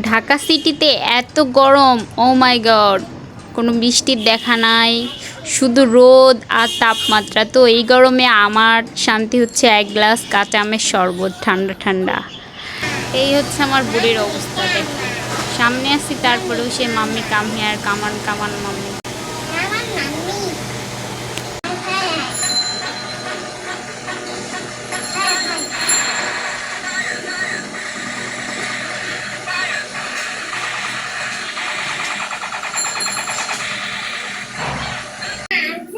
ঢাকা সিটিতে এত গরম, ও মাই গড, কোনো বৃষ্টির দেখা নাই, শুধু রোদ আর তাপমাত্রা। তো এই গরমে আমার শান্তি হচ্ছে এক গ্লাস কাঁচা আমের শরবত, ঠান্ডা ঠান্ডা। এই হচ্ছে আমার বুড়ির অবস্থা। দেখো সামনে আসছি, তারপরেও সে মাম্মি কাম হিয়ার, কামান কামান মাম্মি।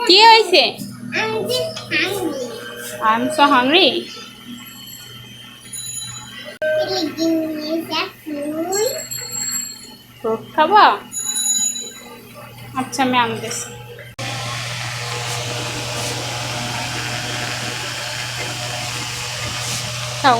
কি হয়েছে? I'm so hungry. ফ্রুট খাবা? আচ্ছা আমি আনতেছি। খাও।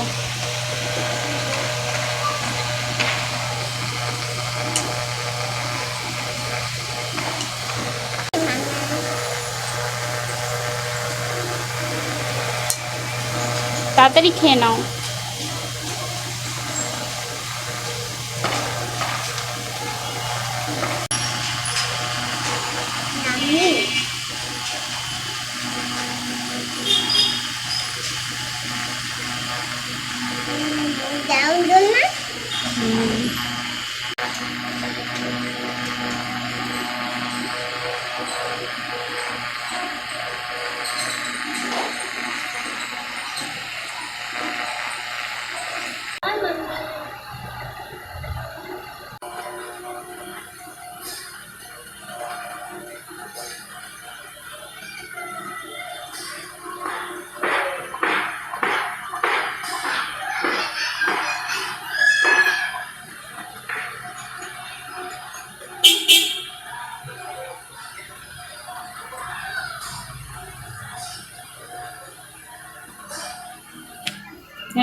তাড়াতাড়ি খেয়ে নাও।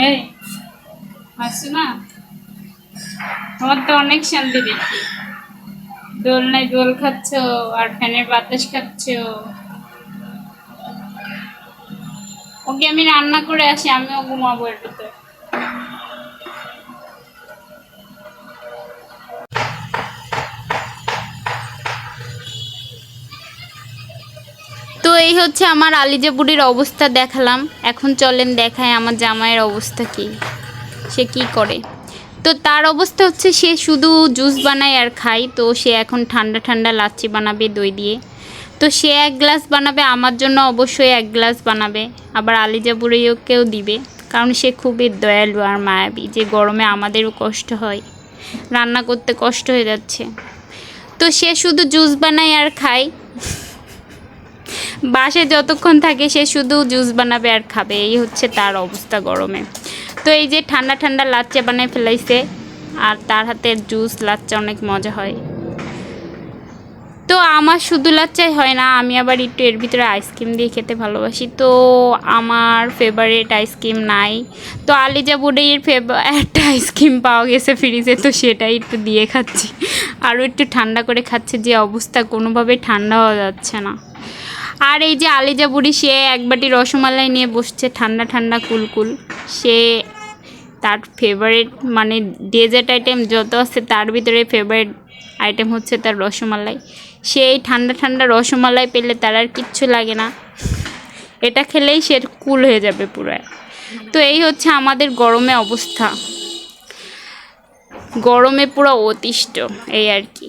এই আসছো না? তোমার তো অনেক শান্তি দেখি, দোলনায় দোল খাচ্ছ আর ফ্যানের বাতাস খাচ্ছ। ওকে আমি রান্না করে আসি, আমিও ঘুমাবো একটু। তো এই হচ্ছে আমার আলিজা বুড়ির অবস্থা দেখালাম। এখন চলেন দেখায় আমার জামাইয়ের অবস্থা কি, সে কি করে। তো তার অবস্থা হচ্ছে সে শুধু জুস বানায় আর খায়। তো সে এখন ঠান্ডা ঠান্ডা লাচ্ছি বানাবে দই দিয়ে। তো সে এক গ্লাস বানাবে, আমার জন্য অবশ্যই এক গ্লাস বানাবে, আবার আলিজা বুড়িকেও দিবে, কারণ সে খুবই দয়ালু আর মায়াবী, যে গরমে আমাদেরও কষ্ট হয়, রান্না করতে কষ্ট হয়ে যাচ্ছে। তো সে শুধু জুস বানায় আর খায়, বাসায় যতক্ষণ থাকে সে শুধু জুস বানাবে আর খাবে। এই হচ্ছে তার অবস্থা গরমে। তো এই যে ঠান্ডা ঠান্ডা লাচ্চা বানায় ফেলাইছে, আর তার হাতের জুস লাচ্চা অনেক মজা হয়। তো আমার শুধু লাচ্চাই হয় না, আমি আবার একটু এর ভিতরে আইসক্রিম দিয়ে খেতে ভালোবাসি। তো আমার ফেভারিট আইসক্রিম নাই, তো আলিজা বুড়ির একটা আইসক্রিম পাওয়া গেছে ফ্রিজে, তো সেটাই একটু দিয়ে খাচ্ছি, আরও একটু ঠান্ডা করে খাচ্ছে। যে অবস্থা, কোনোভাবেই ঠান্ডা হওয়া যাচ্ছে না। আর এই যে আলিজা বুড়ি, সে এক বাটি রসমালাই নিয়ে বসছে, ঠান্ডা ঠান্ডা কুলকুল। সে তার ফেভারিট মানে ডেজার্ট আইটেম যত আছে তার ভিতরে ফেভারিট আইটেম হচ্ছে তার রসমালাই। সে এই ঠান্ডা ঠান্ডা রসমালাই পেলে তার আর কিচ্ছু লাগে না, এটা খেলেই সে কুল হয়ে যাবে পুরো। তো এই হচ্ছে আমাদের গরমে অবস্থা, গরমে পুরো অতিষ্ঠ, এই আর কি।